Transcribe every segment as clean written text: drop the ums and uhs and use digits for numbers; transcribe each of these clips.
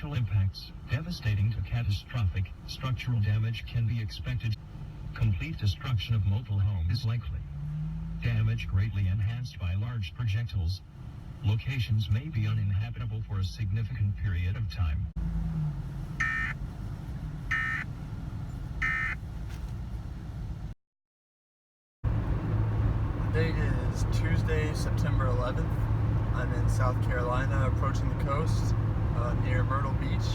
Potential impacts. Devastating to catastrophic. Structural damage can be expected. Complete destruction of mobile home is likely. Damage greatly enhanced by large projectiles. Locations may be uninhabitable for a significant period of time. The date is Tuesday, September 11th. I'm in South Carolina, approaching the coast near Myrtle Beach.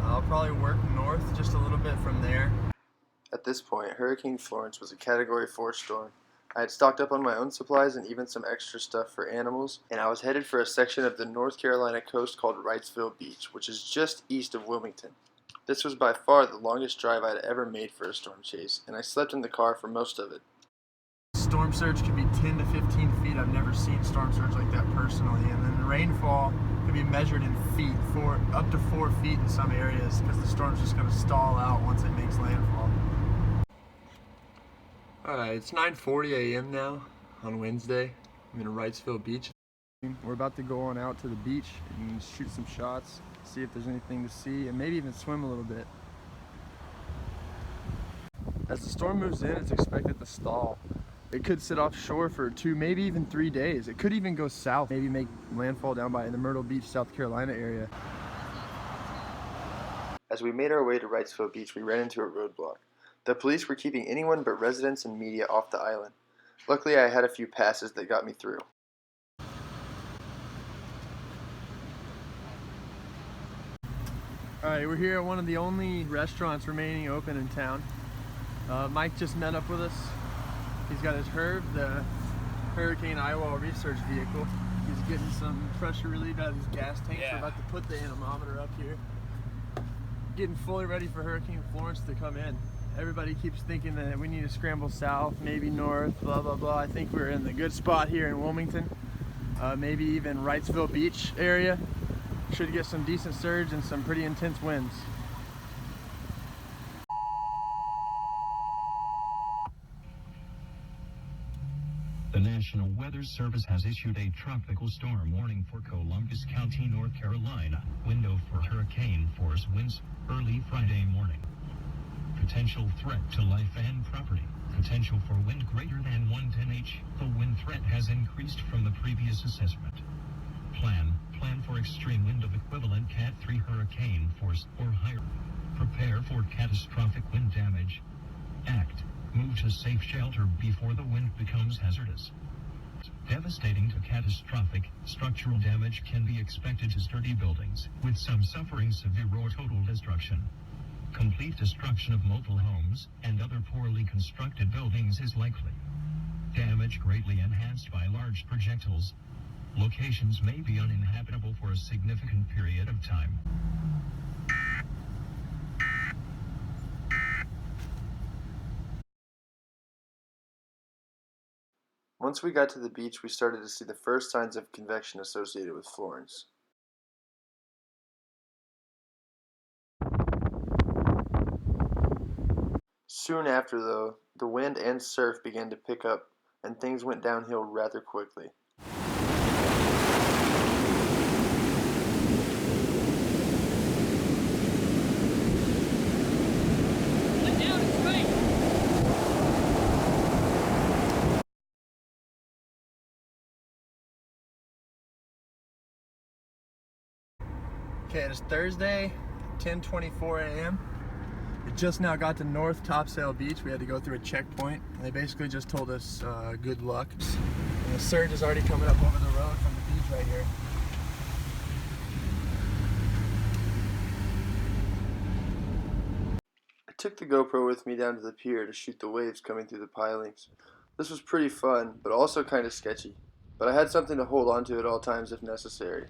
I'll probably work north just a little bit from there. At this point, Hurricane Florence was a Category 4 storm. I had stocked up on my own supplies and even some extra stuff for animals, and I was headed for a section of the North Carolina coast called Wrightsville Beach, which is just east of Wilmington. This was by far the longest drive I'd ever made for a storm chase, and I slept in the car for most of it. Storm surge can be 10 to 15 feet. I've never seen storm surge like that personally, and then the rainfall can be measured in feet, up to 4 feet in some areas, because the storm's just going to stall out once it makes landfall. Alright, it's 9:40 a.m. now on Wednesday. I'm in Wrightsville Beach. We're about to go on out to the beach and shoot some shots, see if there's anything to see, and maybe even swim a little bit. As the storm moves in, it's expected to stall. It could sit offshore for 2, maybe even 3 days. It could even go south, maybe make landfall down by in the Myrtle Beach, South Carolina area. As we made our way to Wrightsville Beach, we ran into a roadblock. The police were keeping anyone but residents and media off the island. Luckily, I had a few passes that got me through. Alright, we're here at one of the only restaurants remaining open in town. Mike just met up with us. He's got his HERV, the Hurricane Eyewall Research Vehicle. He's getting some pressure relieved out of his gas tank. Yeah. We're about to put the anemometer up here. Getting fully ready for Hurricane Florence to come in. Everybody keeps thinking that we need to scramble south, maybe north, blah, blah, blah. I think we're in the good spot here in Wilmington. Maybe even Wrightsville Beach area. Should get some decent surge and some pretty intense winds. The National Weather Service has issued a tropical storm warning for Columbus County, North Carolina. Window for hurricane force winds early Friday morning. Potential threat to life and property. Potential for wind greater than 110H. The wind threat has increased from the previous assessment. Plan for extreme wind of equivalent Cat 3 hurricane force or higher. Prepare for catastrophic wind damage. Act. Move to safe shelter before the wind becomes hazardous. Devastating to catastrophic. Structural damage can be expected to sturdy buildings, with some suffering severe or total destruction. Complete destruction of mobile homes and other poorly constructed buildings is likely. Damage greatly enhanced by large projectiles. Locations may be uninhabitable for a significant period of time. Once we got to the beach, we started to see the first signs of convection associated with Florence. Soon after, though, the wind and surf began to pick up, and things went downhill rather quickly. Okay, it is Thursday, 10:24 a.m. We just now got to North Topsail Beach. We had to go through a checkpoint. They basically just told us good luck. And the surge is already coming up over the road from the beach right here. I took the GoPro with me down to the pier to shoot the waves coming through the pilings. This was pretty fun, but also kind of sketchy. But I had something to hold on to at all times if necessary.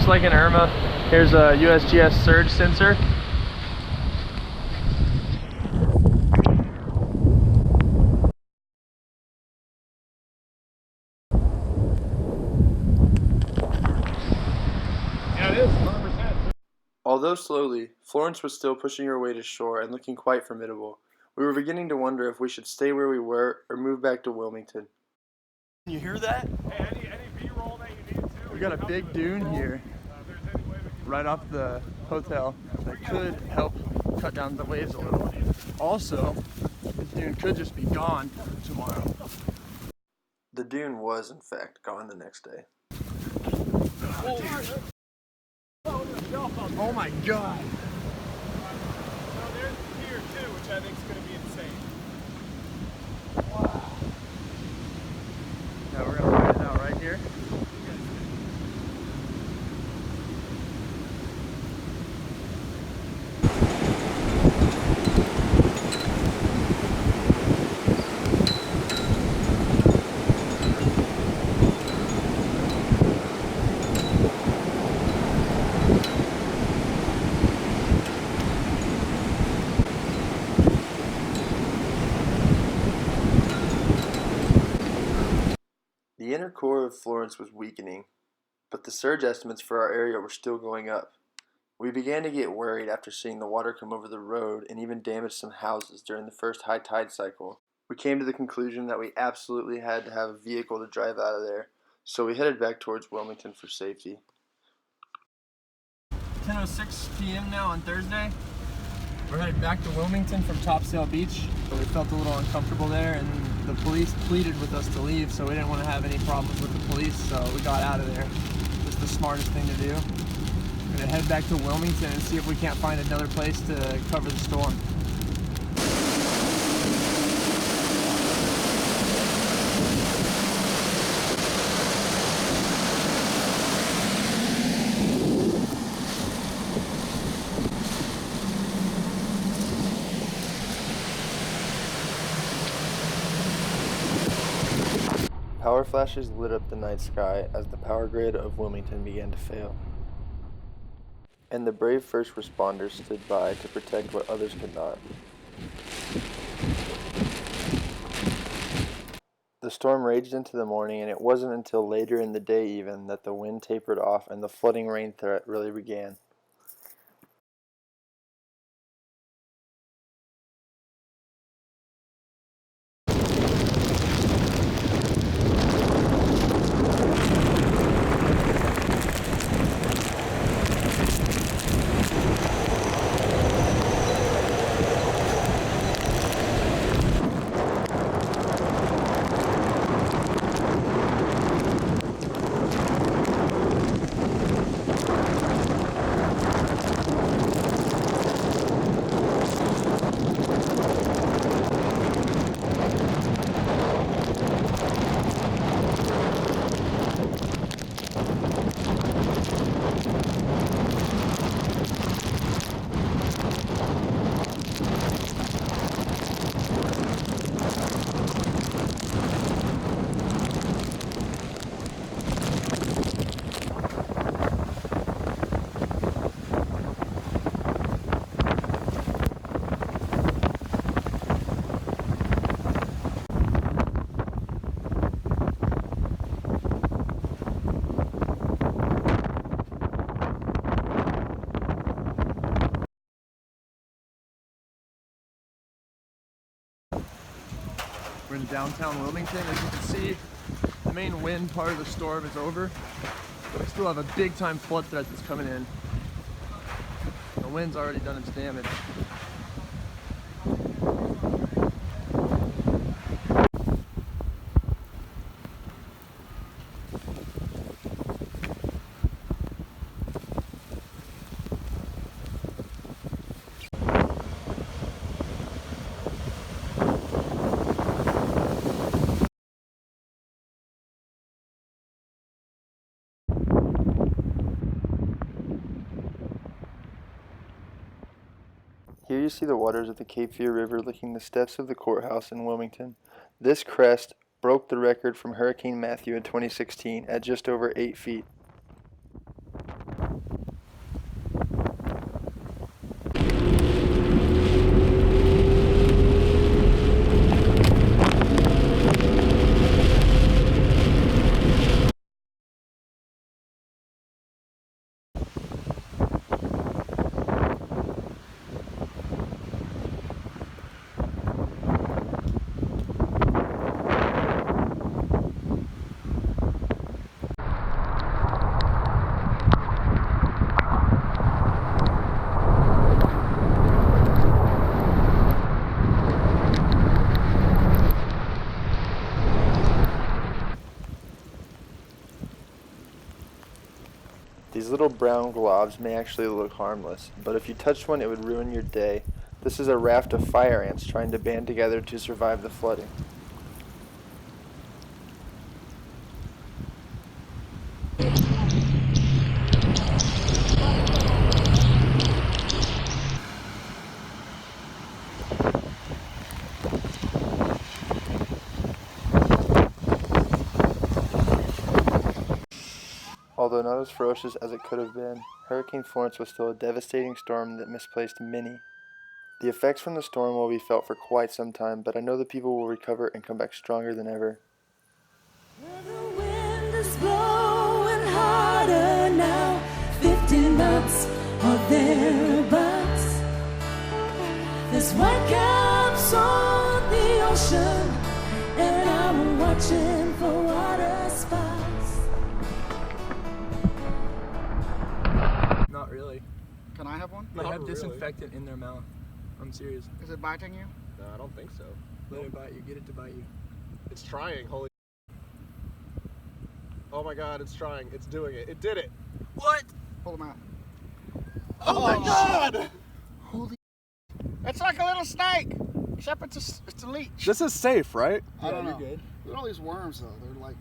like an Irma. Here's a USGS surge sensor. Yeah, it is, 100%. Although slowly, Florence was still pushing her way to shore and looking quite formidable. We were beginning to wonder if we should stay where we were or move back to Wilmington. You hear that? Hey, any B-roll that you need to. We got a big dune here, right off the hotel, that could help cut down the waves a little. Also, the dune could just be gone tomorrow. The dune was, in fact, gone the next day. Oh my god! So there's the pier too, which I think is going to be insane. Wow. Now we're gonna ride it out right here. The inner core of Florence was weakening, but the surge estimates for our area were still going up. We began to get worried after seeing the water come over the road and even damage some houses during the first high tide cycle. We came to the conclusion that we absolutely had to have a vehicle to drive out of there, so we headed back towards Wilmington for safety. 10:06 p.m. now on Thursday. We're headed back to Wilmington from Topsail Beach. We felt a little uncomfortable there, and the police pleaded with us to leave, so we didn't want to have any problems with the police, so we got out of there. Just the smartest thing to do. We're gonna head back to Wilmington and see if we can't find another place to cover the storm. Power flashes lit up the night sky as the power grid of Wilmington began to fail. And the brave first responders stood by to protect what others could not. The storm raged into the morning, and it wasn't until later in the day even that the wind tapered off and the flooding rain threat really began. We're in downtown Wilmington. As you can see, the main wind part of the storm is over. We still have a big time flood threat that's coming in. The wind's already done its damage. Here you see the waters of the Cape Fear River licking the steps of the courthouse in Wilmington. This crest broke the record from Hurricane Matthew in 2016 at just over 8 feet. These little brown globs may actually look harmless, but if you touched one it would ruin your day. This is a raft of fire ants trying to band together to survive the flooding. Although not as ferocious as it could have been, Hurricane Florence was still a devastating storm that misplaced many. The effects from the storm will be felt for quite some time, but I know the people will recover and come back stronger than ever. The wind is blowing harder now, 50 knots or thereabouts. There's white caps on the ocean, and I'm watching for water spots. Not really. Can I have one? They have really. disinfectant in their mouth. I'm serious. Is it biting you? No, I don't think so. Let it bite you. Get it to bite you. It's trying, holy. Oh my god, it's trying. It's doing it. It did it. What? Pull them out. Oh my god! It's like a little snake, except it's a leech. This is safe, right? I don't Yeah, know. you're good. Look at all these worms though. They're like,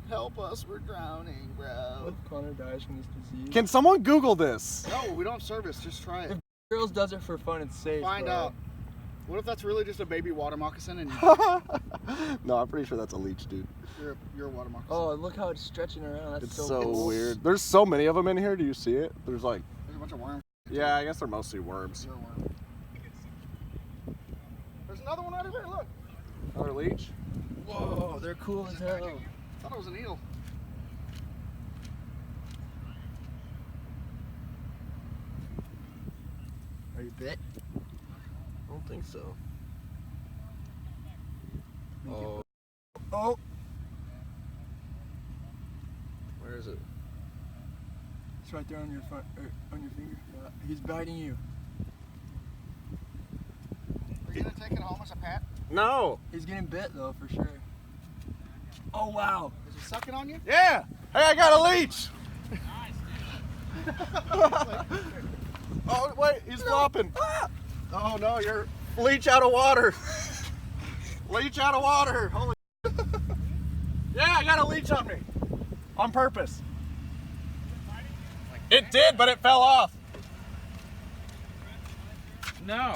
help us, we're drowning, What bro. if Connor dies from this disease? Can someone Google this? No, we don't have service. Just try it. Girls does it for fun. It's safe. Find bro. out. What if that's really just a baby water moccasin and No, I'm pretty sure that's a leech, dude. you're a water moccasin? Oh, look how it's stretching around. That's It's so so cool. weird. There's so many of them in here. Do you see it? There's like, There's a bunch of worms. yeah, I guess they're mostly worms. You're a worm. There's another one right over here. Look. Another leech? Whoa, they're cool as hell. I thought it was an eel. Are you bit? I don't think so. Oh, Oh, where is it? it's right there on your front, on your finger. He's biting you. Are you gonna take it home as a pet? No. He's getting bit though, for sure. Oh wow. Is he sucking on you? Yeah. Hey, I got a leech. Oh wait, he's flopping. Oh no, you're leech out of water. Leech out of water. Holy. Yeah, I got a leech on me. On purpose. It did, but it fell off. No.